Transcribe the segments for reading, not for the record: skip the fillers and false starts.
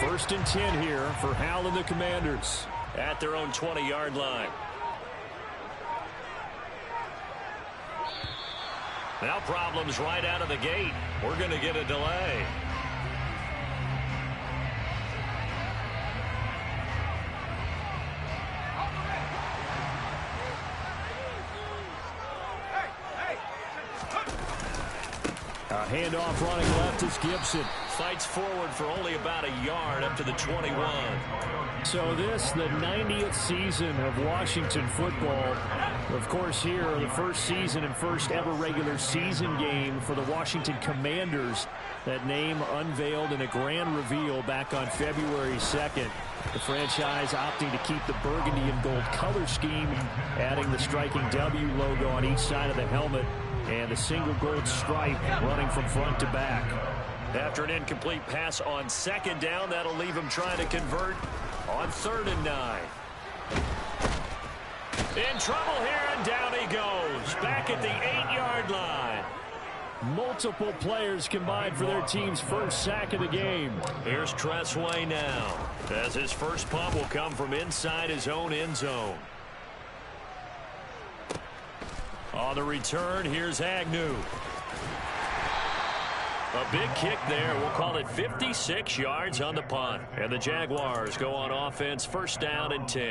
First and 10 here for Hal and the Commanders. At their own 20-yard line. Now problems right out of the gate. We're going to get a delay. A handoff running left is Gibson. Fights forward for only about a yard up to the 21. So this, the 90th season of Washington football. Of course, here, the first season and first ever regular season game for the Washington Commanders. That name unveiled in a grand reveal back on February 2nd. The franchise opting to keep the burgundy and gold color scheme, adding the striking W logo on each side of the helmet and a single gold stripe running from front to back. After an incomplete pass on second down, that'll leave him trying to convert on 3rd and 9. In trouble here, and down he goes. Back at the 8-yard line. Multiple players combined for their team's first sack of the game. Here's Tressway now, as his first punt will come from inside his own end zone. On the return, here's Agnew. A big kick there. We'll call it 56 yards on the punt. And the Jaguars go on offense, first down and 10.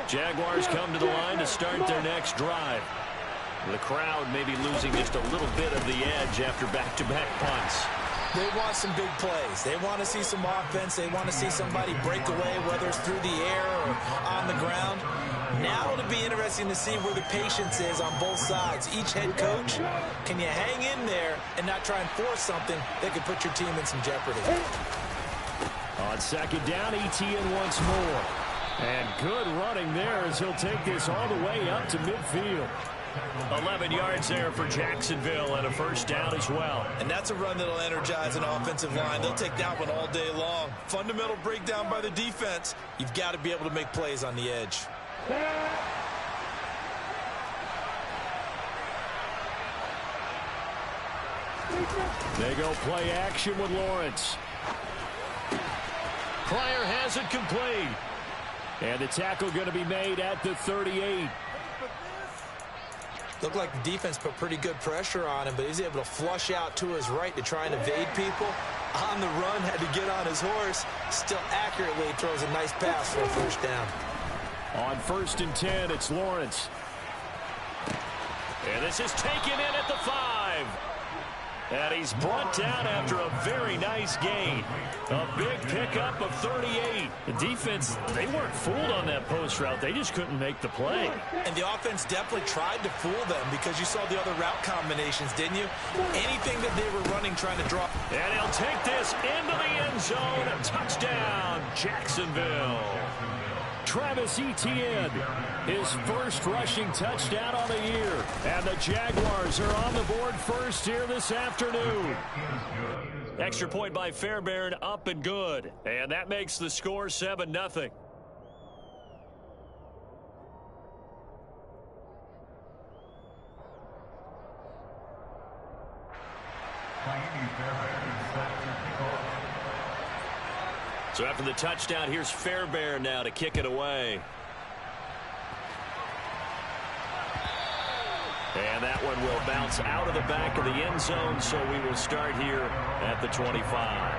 Jaguars come to the line to start their next drive. The crowd may be losing just a little bit of the edge after back-to-back punts. They want some big plays. They want to see some offense. They want to see somebody break away, whether it's through the air or on the ground. Now it'll be interesting to see where the patience is on both sides. Each head coach, can you hang in there and not try and force something that could put your team in some jeopardy? On second down, Etienne once more. And good running there as he'll take this all the way up to midfield. 11 yards there for Jacksonville and a first down as well. And that's a run that'll energize an offensive line. They'll take that one all day long. Fundamental breakdown by the defense. You've got to be able to make plays on the edge. They go play action with Lawrence. Pryor has it complete. And the tackle going to be made at the 38. Looked like the defense put pretty good pressure on him, but he's able to flush out to his right to try and evade people. On the run, had to get on his horse. Still accurately throws a nice pass for a first down. On 1st and 10, it's Lawrence. And this is taken in at the 5. And he's brought down after a very nice gain. A big pickup of 38. The defense, they weren't fooled on that post route. They just couldn't make the play. And the offense definitely tried to fool them because you saw the other route combinations, didn't you? Anything that they were running, trying to draw. And he'll take this into the end zone. Touchdown, Jacksonville. Travis Etienne, his first rushing touchdown on the year. And the Jaguars are on the board first here this afternoon. Extra point by Fairbairn, up and good. And that makes the score 7-0. So after the touchdown, here's Fairbairn now to kick it away. And that one will bounce out of the back of the end zone, so we will start here at the 25.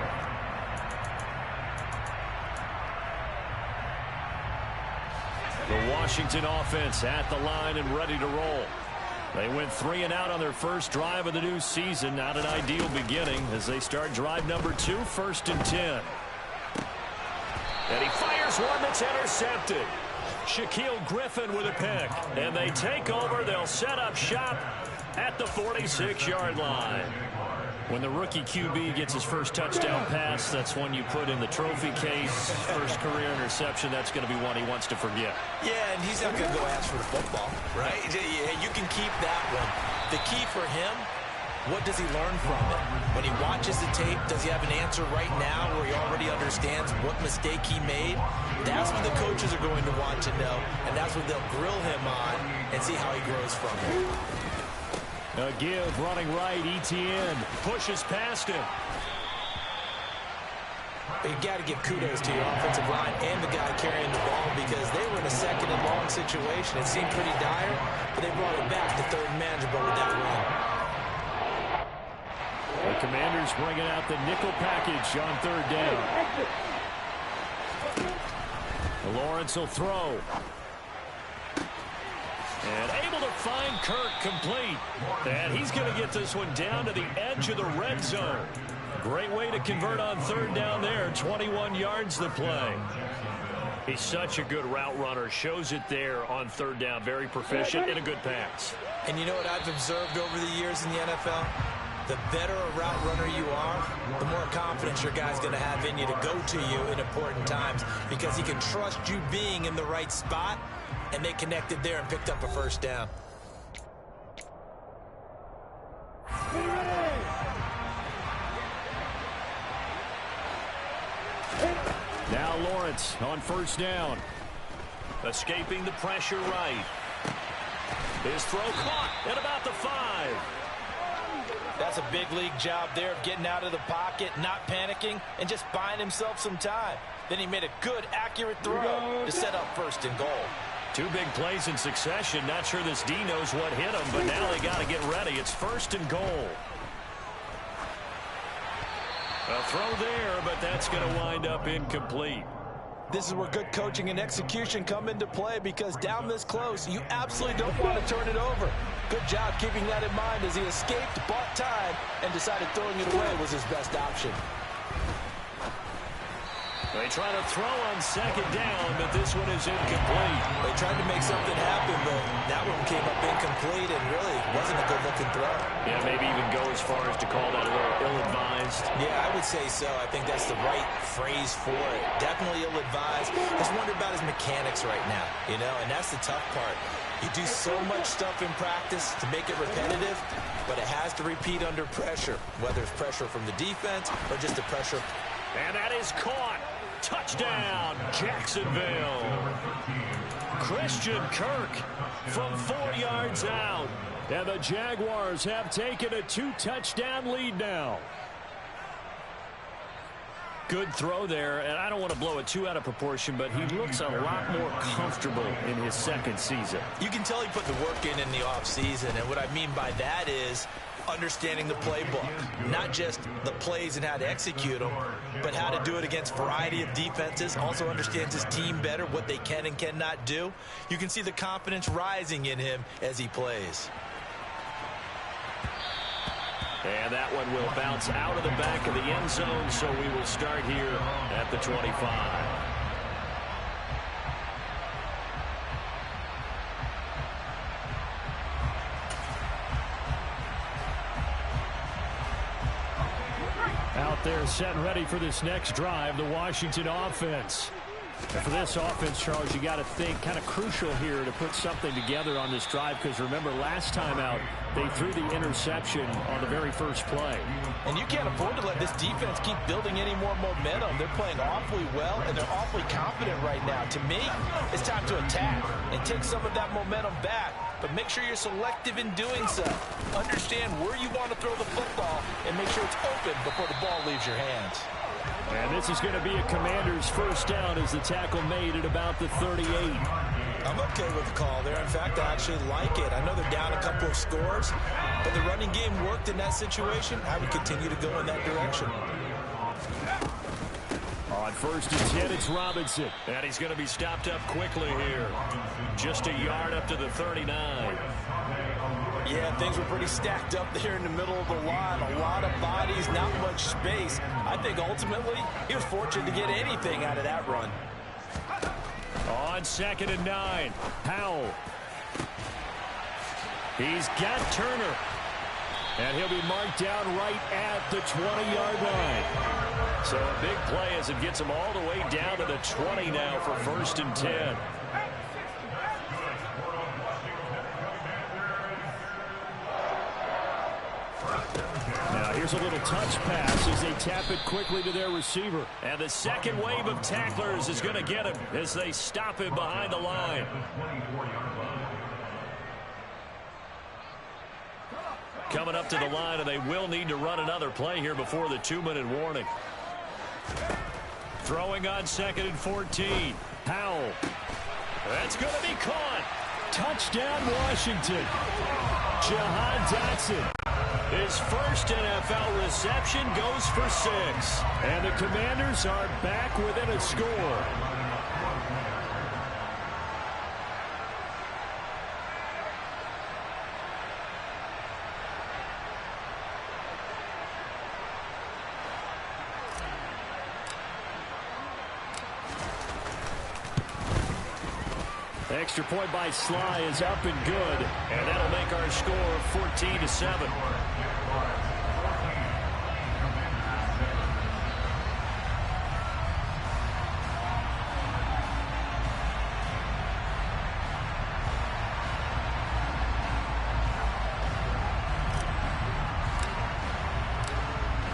The Washington offense at the line and ready to roll. They went 3 and out on their first drive of the new season. Not an ideal beginning as they start drive number 2, 1st and 10. And he fires one that's intercepted. Shaquille Griffin with a pick. And they take over. They'll set up shop at the 46-yard line. When the rookie QB gets his first touchdown pass, that's when you put in the trophy case. First career interception, that's going to be one he wants to forget. Yeah, and he's not going to go ask for the football, right? You can keep that one. The key for him What does he learn from it? When he watches the tape, does he have an answer right now where he already understands what mistake he made? That's what the coaches are going to want to know, and that's what they'll grill him on and see how he grows from it. A give running right, Etienne pushes past him. But you got to give kudos to your offensive line and the guy carrying the ball because they were in a second and long situation. It seemed pretty dire, but they brought it back to third and manageable with that run. The Commanders bringing out the nickel package on third down. Lawrence will throw. And able to find Kirk complete. And he's going to get this one down to the edge of the red zone. Great way to convert on third down there. 21 yards the play. He's such a good route runner. Shows it there on third down. Very proficient and a good pass. And you know what I've observed over the years in the NFL? The better a route runner you are, the more confidence your guy's going to have in you to go to you in important times because he can trust you being in the right spot, and they connected there and picked up a first down. Now Lawrence on first down. Escaping the pressure right. His throw caught at about the 5. That's a big league job there of getting out of the pocket, not panicking, and just buying himself some time. Then he made a good, accurate throw to set up first and goal. 2 big plays in succession. Not sure this D knows what hit him, but now they got to get ready. It's first and goal. A throw there, but that's going to wind up incomplete. This is where good coaching and execution come into play because down this close, you absolutely don't want to turn it over. Good job keeping that in mind as he escaped, bought time, and decided throwing it away was his best option. They try to throw on second down, but this one is incomplete. They tried to make something happen, but that one came up incomplete and really wasn't a good-looking throw. Yeah, maybe even go as far as to call that a little ill-advised. Yeah, I would say so. I think that's the right phrase for it. Definitely ill-advised. Just wonder about his mechanics right now, you know, and that's the tough part. You do so much stuff in practice to make it repetitive, but it has to repeat under pressure, whether it's pressure from the defense or just the pressure. And that is caught. Touchdown, Jacksonville. Christian Kirk from 4 yards out. And the Jaguars have taken a 2-touchdown lead now. Good throw there, and I don't want to blow it too out of proportion, but he looks a lot more comfortable in his second season. You can tell he put the work in the offseason, and what I mean by that is understanding the playbook, not just the plays and how to execute them, but how to do it against a variety of defenses. Also understands his team better, what they can and cannot do. You can see the confidence rising in him as he plays. And that one will bounce out of the back of the end zone, so we will start here at the 25. Out there set and ready for this next drive, the Washington offense. And for this offense, Charles, you got to think kind of crucial here to put something together on this drive because remember last time out they threw the interception on the very first play. And you can't afford to let this defense keep building any more momentum. They're playing awfully well and they're awfully confident right now. To me, it's time to attack and take some of that momentum back. But make sure you're selective in doing so. Understand where you want to throw the football and make sure it's open before the ball leaves your hands. And this is going to be a Commander's first down as the tackle made at about the 38. I'm okay with the call there. In fact, I actually like it. I know they're down a couple of scores, but the running game worked in that situation. I would continue to go in that direction. On first and 10, it's Robinson. And he's going to be stopped up quickly here. Just a yard up to the 39. Yeah, things were pretty stacked up there in the middle of the line. A lot of bodies, not much space. I think ultimately he was fortunate to get anything out of that run. On second and 9, Powell. He's got Turner. And he'll be marked down right at the 20-yard line. So a big play as it gets him all the way down to the 20 now for first and 10. Here's a little touch pass as they tap it quickly to their receiver. And the second wave of tacklers is going to get him as they stop him behind the line. Coming up to the line, and they will need to run another play here before the 2-minute warning. Throwing on 2nd and 14. Howell. That's going to be caught. Touchdown, Washington. Jahan Dotson. His first NFL reception goes for 6. And the Commanders are back within a score. Extra point by Sly is up and good. And that'll make our score 14-7.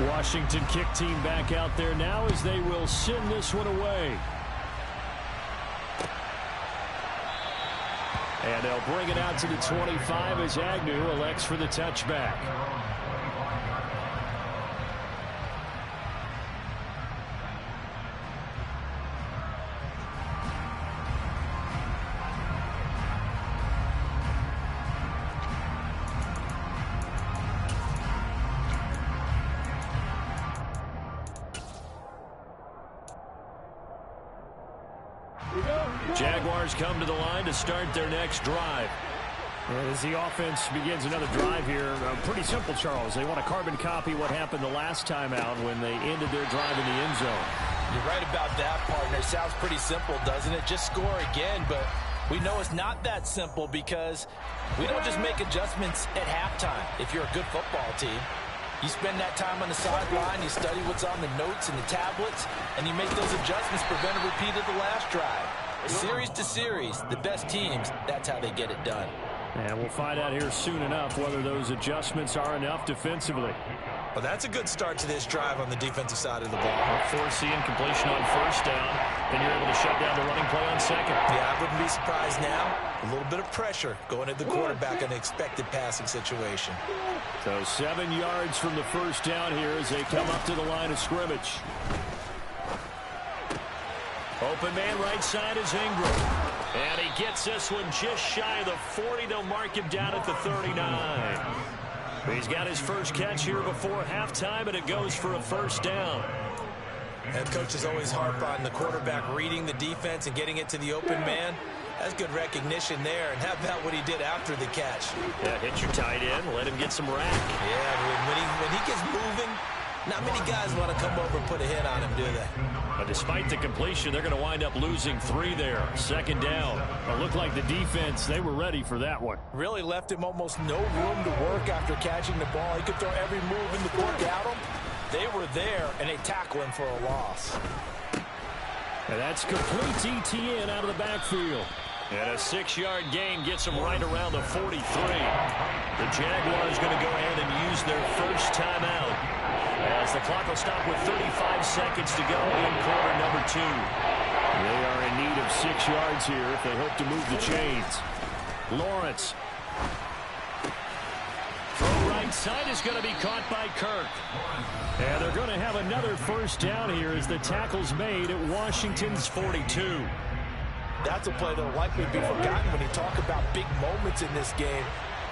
Washington kick team back out there now as they will send this one away. And they'll bring it out to the 25 as Agnew elects for the touchback. Jaguars come to the line to start their next drive. As the offense begins another drive here, pretty simple, Charles. They want to carbon copy what happened the last time out when they ended their drive in the end zone. You're right about that, partner. Sounds pretty simple, doesn't it? Just score again, but we know it's not that simple because we don't just make adjustments at halftime if you're a good football team. You spend that time on the sideline, you study what's on the notes and the tablets, and you make those adjustments, prevent a repeat of the last drive. Series to series, the best teams, that's how they get it done. And we'll find out here soon enough whether those adjustments are enough defensively. Well, that's a good start to this drive on the defensive side of the ball. Forcing completion on first down, and you're able to shut down the running play on second. Yeah, I wouldn't be surprised now. A little bit of pressure going at the quarterback in an expected passing situation. So 7 yards from the first down here as they come up to the line of scrimmage. Open man right side is Ingram. And he gets this one just shy of the 40. They'll mark him down at the 39. He's got his first catch here before halftime, and it goes for a first down. Head coaches always harp on the quarterback reading the defense and getting it to the open man. That's good recognition there. And how about what he did after the catch? Yeah, hit your tight end, let him get some rack. Yeah, when he gets moving, not many guys want to come over and put a hit on him, do they? But despite the completion, they're going to wind up losing 3 there. Second down. It looked like the defense, they were ready for that one. Really left him almost no room to work after catching the ball. He could throw every move in the book at him. They were there, and they tackle him for a loss. And that's complete ETN out of the backfield. And a 6-yard gain gets them right around the 43. The Jaguars going to go ahead and use their first timeout, as the clock will stop with 35 seconds to go in quarter number 2. They are in need of 6 yards here if they hope to move the chains. Lawrence. Throw right side is going to be caught by Kirk. And they're going to have another first down here as the tackle's made at Washington's 42. That's a play that will likely be forgotten when you talk about big moments in this game.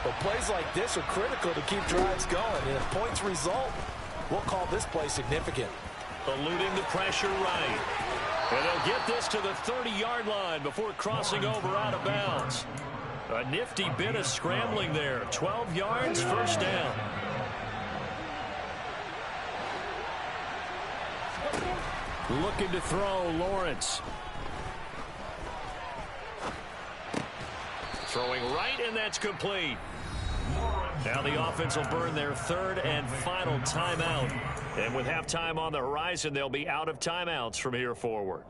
But plays like this are critical to keep drives going. And if points result, we'll call this play significant. Eluding the pressure right. And they'll get this to the 30-yard line before crossing over out of bounds. A nifty bit of scrambling there. 12 yards, first down. Looking to throw, Lawrence. Throwing right, and that's complete. Now the offense will burn their third and final timeout. And with halftime on the horizon, they'll be out of timeouts from here forward.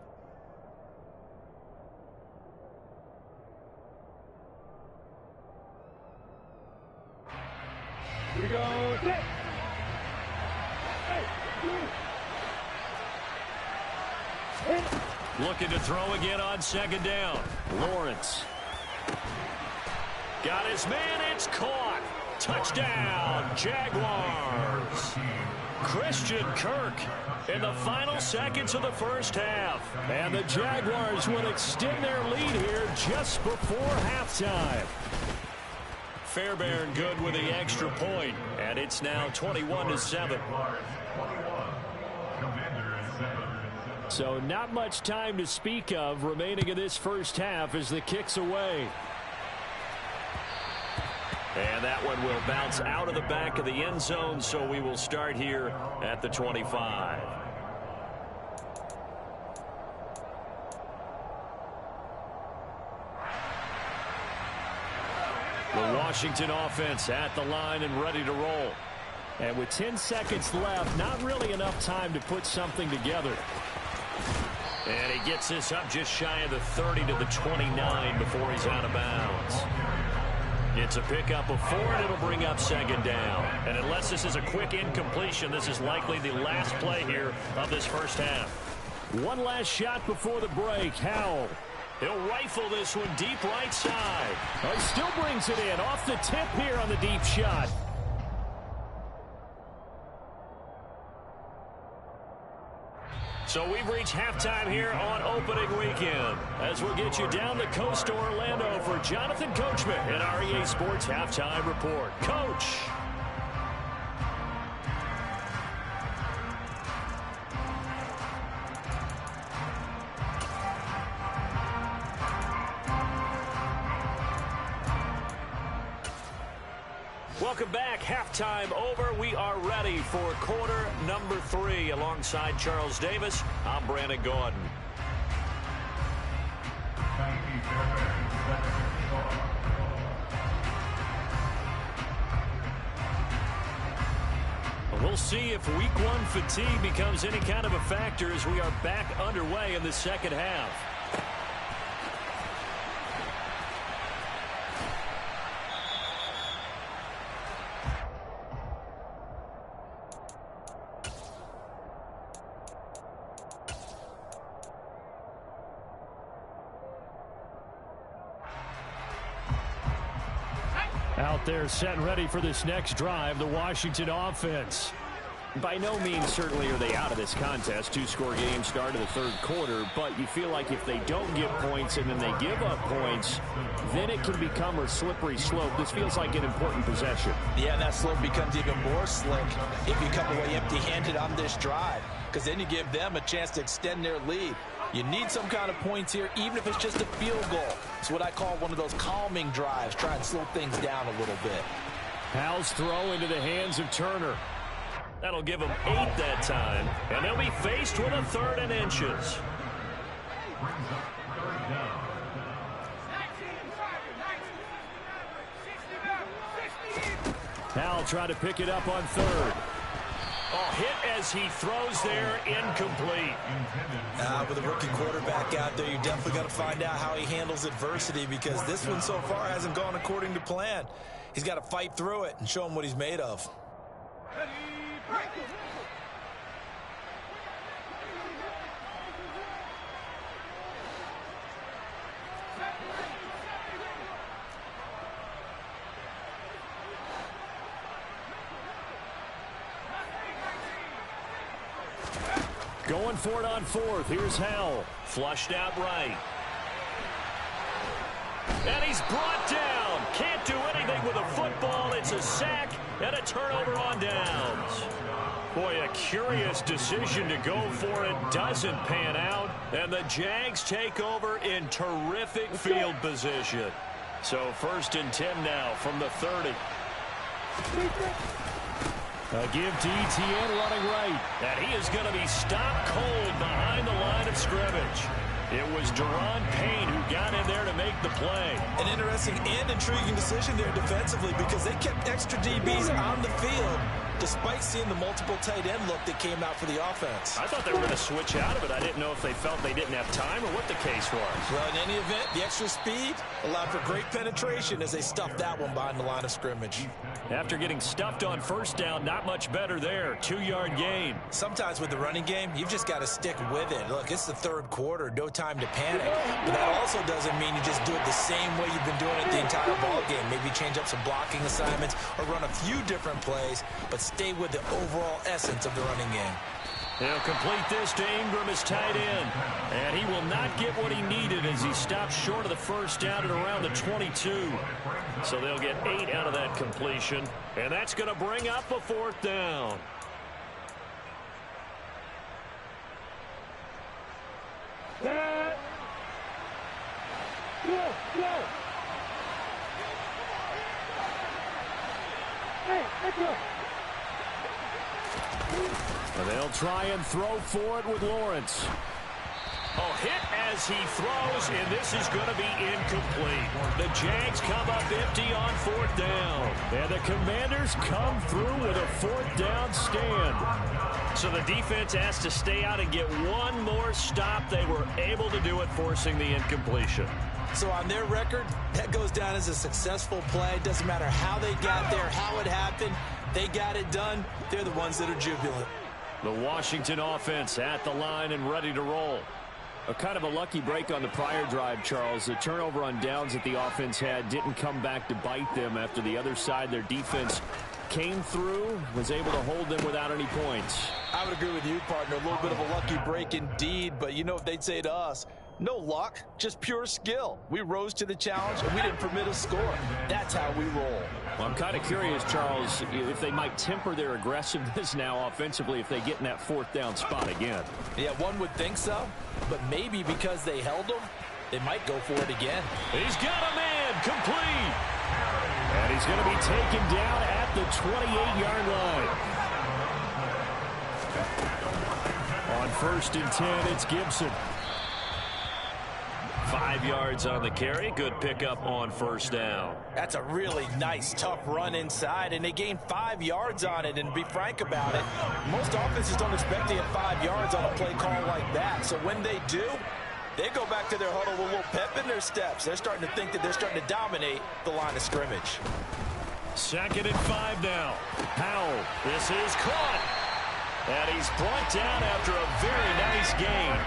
Here we go. Looking to throw again on second down. Lawrence. Got his man. It's caught. Touchdown, Jaguars. Christian Kirk in the final seconds of the first half. And the Jaguars will extend their lead here just before halftime. Fairbairn good with the extra point, and it's now 21-7. So not much time to speak of remaining in this first half as the kick's away. And that one will bounce out of the back of the end zone, so we will start here at the 25. The Washington offense at the line and ready to roll. And with 10 seconds left, not really enough time to put something together. And he gets this up just shy of the 30 to the 29 before he's out of bounds. It's a pickup of 4, and it'll bring up second down. And unless this is a quick incompletion, this is likely the last play here of this first half. One last shot before the break. Howell. He'll rifle this one deep right side. He still brings it in off the tip here on the deep shot. So we've reached halftime here on opening weekend. As we'll get you down the coast to Orlando for Jonathan Coachman in our EA Sports Halftime Report. Coach. Welcome back. Halftime over. We are ready for quarter number 3. Alongside Charles Davis, I'm Brandon Gordon. We'll see if week 1 fatigue becomes any kind of a factor as we are back underway in the second half. Out there set and ready for this next drive, the Washington offense. By no means certainly are they out of this contest. 2-score game start of the third quarter, but you feel like if they don't get points and then they give up points, then it can become a slippery slope. This feels like an important possession. Yeah, that slope becomes even more slick if you come away empty-handed on this drive, because then you give them a chance to extend their lead. You need some kind of points here, even if it's just a field goal. It's what I call one of those calming drives. Try and slow things down a little bit. Howell's throw into the hands of Turner. That'll give them 8 that time, and they'll be faced with a 3rd and inches. Howell tried to pick it up on 3rd. Oh, hit as he throws there, incomplete. With a rookie quarterback out there, you're definitely going to find out how he handles adversity, because this one so far hasn't gone according to plan. He's got to fight through it and show him what he's made of. Going for it on 4th. Here's Howell. Flushed out right. And he's brought down. Can't do anything with a football. It's a sack and a turnover on downs. Boy, a curious decision to go for it. Doesn't pan out. And the Jags take over in terrific field position. So 1st and 10 now from the 30. A give to Etienne running right. And he is going to be stopped cold behind the line of scrimmage. It was Deron Payne who got in there to make the play. An interesting and intriguing decision there defensively, because they kept extra DBs on the field despite seeing the multiple tight end look that came out for the offense. I thought they were going to switch out of it. I didn't know if they felt they didn't have time or what the case was. Well, in any event, the extra speed allowed for great penetration as they stuffed that one behind the line of scrimmage. After getting stuffed on first down, not much better there. 2-yard gain. Sometimes with the running game, you've just got to stick with it. Look, it's the third quarter, no time to panic. But that also doesn't mean you just do it the same way you've been doing it the entire ball game. Maybe change up some blocking assignments or run a few different plays, but stay with the overall essence of the running game. He'll complete this to Ingram as tight end. And he will not get what he needed as he stops short of the first down at around the 22. So they'll get 8 out of that completion. And that's going to bring up a 4th down. And they'll try and throw for it with Lawrence. Oh, hit as he throws, and this is going to be incomplete. The Jags come up empty on 4th down. And the Commanders come through with a 4th down stand. So the defense has to stay out and get one more stop. They were able to do it, forcing the incompletion. So on their record, that goes down as a successful play. Doesn't matter how they got there, how it happened. They got it done. They're the ones that are jubilant. The Washington offense at the line and ready to roll. A kind of a lucky break on the prior drive, Charles. The turnover on downs that the offense had didn't come back to bite them after the other side. Their defense came through, was able to hold them without any points. I would agree with you, partner. A little bit of a lucky break indeed, but you know what they'd say to us? No luck, just pure skill. We rose to the challenge, and we didn't permit a score. That's how we roll. Well, I'm kind of curious, Charles, if they might temper their aggressiveness now offensively if they get in that 4th down spot again. Yeah, one would think so, but maybe because they held them, they might go for it again. He's got a man, complete. And he's going to be taken down at the 28-yard line. On 1st and 10, it's Gibson. 5 yards on the carry. Good pickup on 1st down. That's a really nice, tough run inside, and they gained 5 yards on it. And to be frank about it, most offenses don't expect to get 5 yards on a play call like that. So when they do, they go back to their huddle with a little pep in their steps. They're starting to think that they're starting to dominate the line of scrimmage. 2nd and 5 now. Powell. This is caught. And he's brought down after a very nice gain.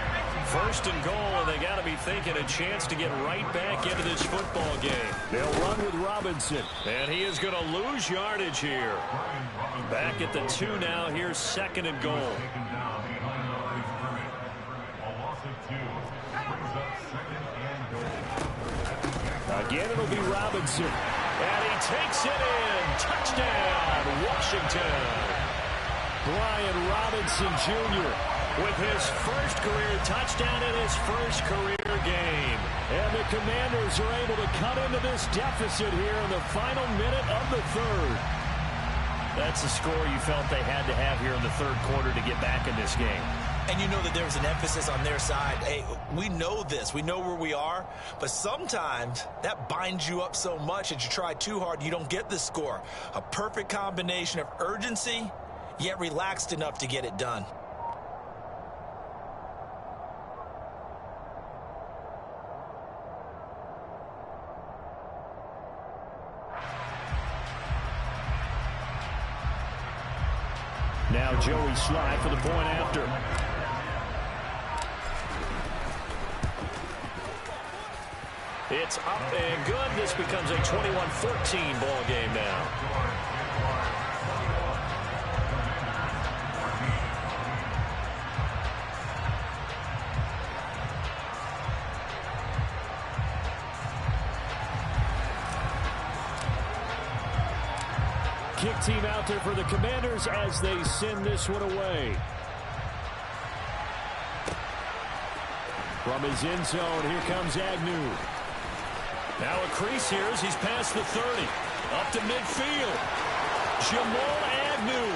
1st and goal, and they got to be thinking a chance to get right back into this football game. They'll run with Robinson. And he is going to lose yardage here. Back at the 2 now. Here's 2nd and goal. Again, it'll be Robinson. And he takes it in. Touchdown, Washington. Brian Robinson Jr. with his first career touchdown in his first career game. And the Commanders are able to cut into this deficit here in the final minute of the 3rd. That's the score you felt they had to have here in the 3rd quarter to get back in this game. And you know that there was an emphasis on their side. Hey, we know this. We know where we are. But sometimes that binds you up so much that you try too hard, you don't get the score. A perfect combination of urgency, yet relaxed enough to get it done. Now Joey Sly for the point after. It's up and good. This becomes a 21-14 ball game now. Kick team out there for the Commanders as they send this one away. From his end zone, here comes Agnew. Now a crease here as he's past the 30. Up to midfield. Jamal Agnew.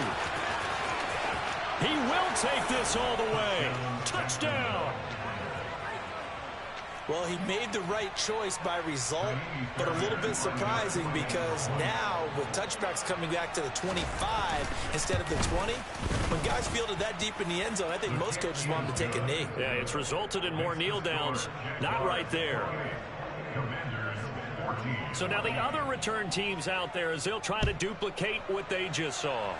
He will take this all the way. Touchdown. Well, he made the right choice by result, but a little bit surprising because now with touchbacks coming back to the 25 instead of the 20, when guys fielded that deep in the end zone, I think most coaches want them to take a knee. Yeah, it's resulted in more kneel downs. Not right there. So now the other return teams out there as they'll try to duplicate what they just saw.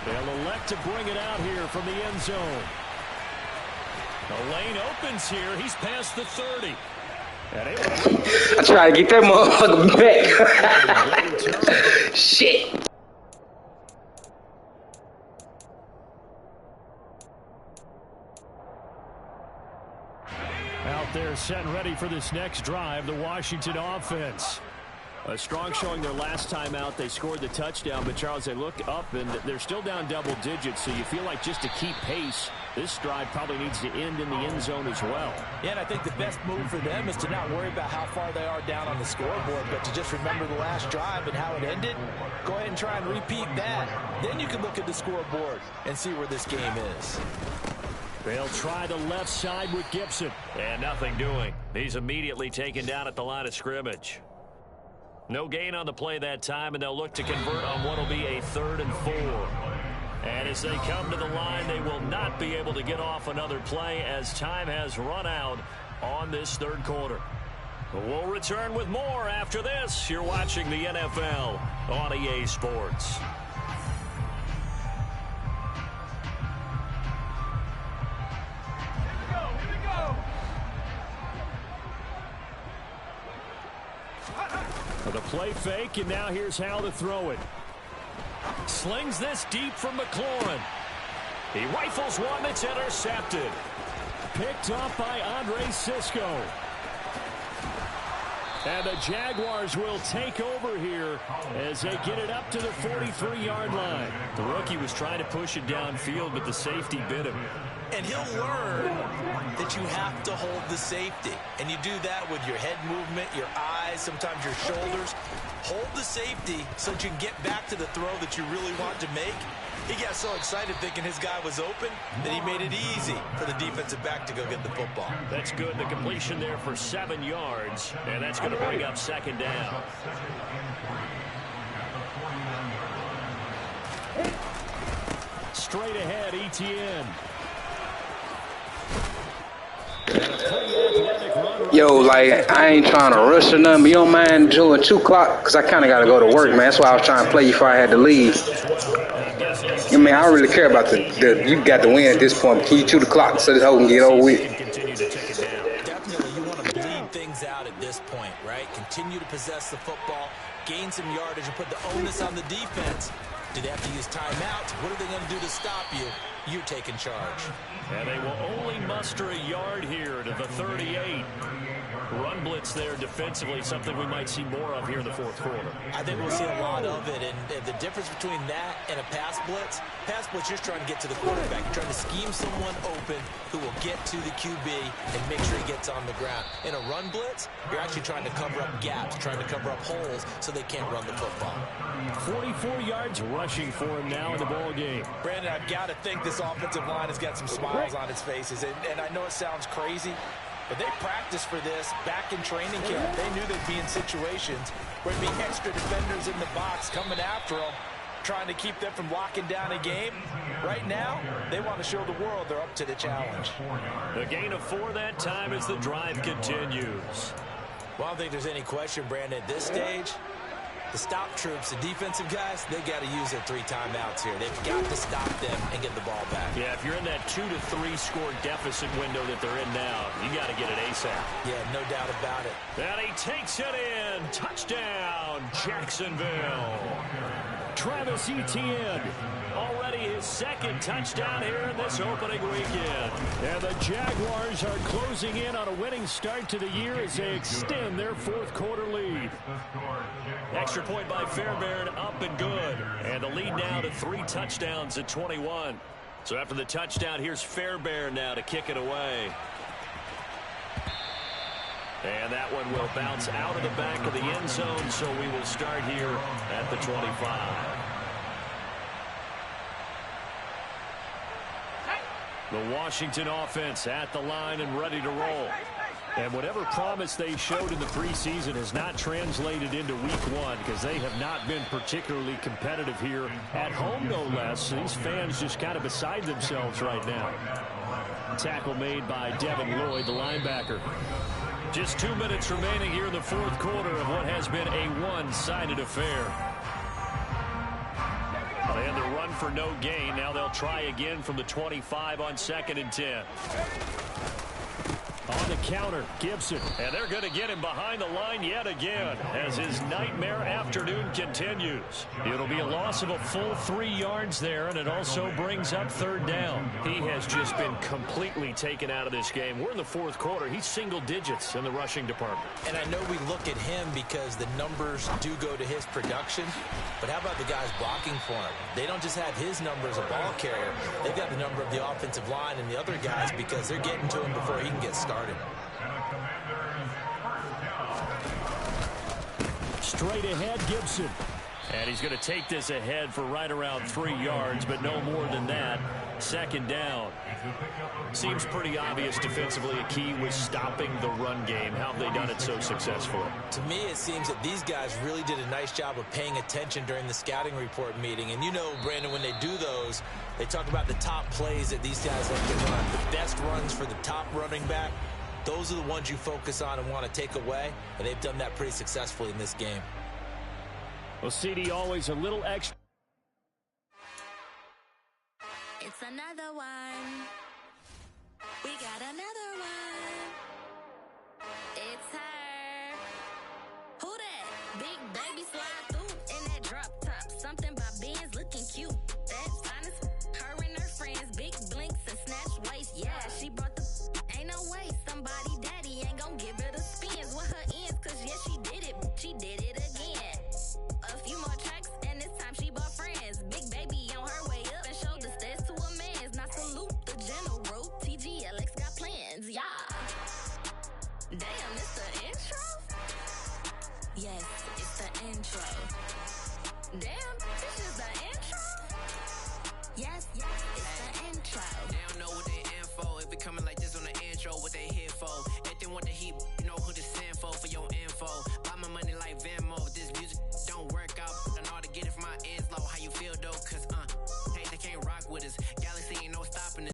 They'll elect to bring it out here from the end zone. The lane opens here. He's past the 30. I try to get that motherfucker back. Shit. Out there set and ready for this next drive, the Washington offense. A strong showing their last time out. They scored the touchdown, but Charles, they look up and they're still down double digits, so you feel like just to keep pace, this drive probably needs to end in the end zone as well. Yeah, and I think the best move for them is to not worry about how far they are down on the scoreboard, but to just remember the last drive and how it ended. Go ahead and try and repeat that. Then you can look at the scoreboard and see where this game is. They'll try the left side with Gibson. And nothing doing. He's immediately taken down at the line of scrimmage. No gain on the play that time, and they'll look to convert on what will be a 3rd and 4. And as they come to the line, they will not be able to get off another play as time has run out on this 3rd quarter. We'll return with more after this. You're watching the NFL on EA Sports. The play fake, and now here's how to throw it. Slings this deep from McLaurin. He rifles one that's intercepted. Picked off by Andre Cisco. And the Jaguars will take over here as they get it up to the 43-yard line. The rookie was trying to push it downfield, but the safety bit him. And he'll learn that you have to hold the safety. And you do that with your head movement, your eyes, sometimes your shoulders. Hold the safety so that you can get back to the throw that you really want to make. He got so excited thinking his guy was open that he made it easy for the defensive back to go get the football. That's good. The completion there for 7 yards, and that's going to bring up 2nd down. Straight ahead, Etienne. Yo, like, I ain't trying to rush or nothing, but you don't mind doing 2 o'clock? Because I kind of got to go to work, man. That's why I was trying to play you before I had to leave. I mean, I don't really care about you got the win at this point. But can you 2 o'clock so this whole can get over with? Definitely, you want to bleed things out at this point, right? Continue to possess the football, gain some yardage, and put the onus on the defense. Do they have to use timeouts? What are they going to do to stop you? You're taking charge. And they will only muster a yard here to the 38. Run blitz there defensively, something we might see more of here in the 4th quarter. I think we'll see a lot of it, and the difference between that and a pass blitz, you're just trying to get to the quarterback. You're trying to scheme someone open who will get to the QB and make sure he gets on the ground. In a run blitz, you're actually trying to cover up gaps, trying to cover up holes so they can't run the football. 44 yards rushing for him now in the ball game. Brandon, I've got to think this offensive line has got some smiles on its faces, and I know it sounds crazy, but they practiced for this back in training camp. They knew they'd be in situations where there'd be extra defenders in the box coming after them, trying to keep them from locking down a game. Right now, they want to show the world they're up to the challenge. The gain of 4 that time as the drive continues. Well, I don't think there's any question, Brandon, at this stage, the stop troops, the defensive guys, they got to use their 3 timeouts here. They've got to stop them and get the ball back. Yeah, if you're in that 2 to 3 score deficit window that they're in now, you got to get it ASAP. Yeah, no doubt about it. And he takes it in. Touchdown, Jacksonville. Travis Etienne, already his 2nd touchdown here in this opening weekend. And the Jaguars are closing in on a winning start to the year as they extend their 4th quarter lead. Extra point by Fairbairn, up and good. And the lead now to 3 touchdowns at 21. So after the touchdown, here's Fairbairn now to kick it away. And that one will bounce out of the back of the end zone, so we will start here at the 25. The Washington offense at the line and ready to roll. And whatever promise they showed in the preseason has not translated into week one because they have not been particularly competitive here at home, no less. These fans just kind of beside themselves right now. Tackle made by Devin Lloyd, the linebacker. Just 2 minutes remaining here in the fourth quarter of what has been a one-sided affair. They had the run for no gain. Now they'll try again from the 25 on 2nd and 10. On the counter, Gibson. And they're going to get him behind the line yet again as his nightmare afternoon continues. It'll be a loss of a full 3 yards there, and it also brings up 3rd down. He has just been completely taken out of this game. We're in the fourth quarter. He's single digits in the rushing department. And I know we look at him because the numbers do go to his production, but how about the guys blocking for him? They don't just have his number as a ball carrier. They've got the number of the offensive line and the other guys because they're getting to him before he can get started. Straight ahead, Gibson. And he's going to take this ahead for right around 3 yards, but no more than that. 2nd down. Seems pretty obvious defensively a key was stopping the run game. How have they done it so successfully? To me, it seems that these guys really did a nice job of paying attention during the scouting report meeting. And you know, Brandon, when they do those, they talk about the top plays that these guys like to run. The best runs for the top running back. Those are the ones you focus on and want to take away, and they've done that pretty successfully in this game. Well, CD always a little extra. It's another one. We got another one. It's her. Who that? Big baby slide through in that drop top. Something by Benz looking cute. That's honest. Her and her friends, big blinks and snatch waist. Yeah, she brought the. Ain't no way somebody daddy ain't gonna give her the spins with her ends. Cause yeah, she did it. She did it again. A few more tracks and this time she bought friends. Big baby on her way up and showed the stairs to a man's. Now salute the general. TGLX got plans, yeah. Damn, it's the intro? Yes, it's the intro. Damn.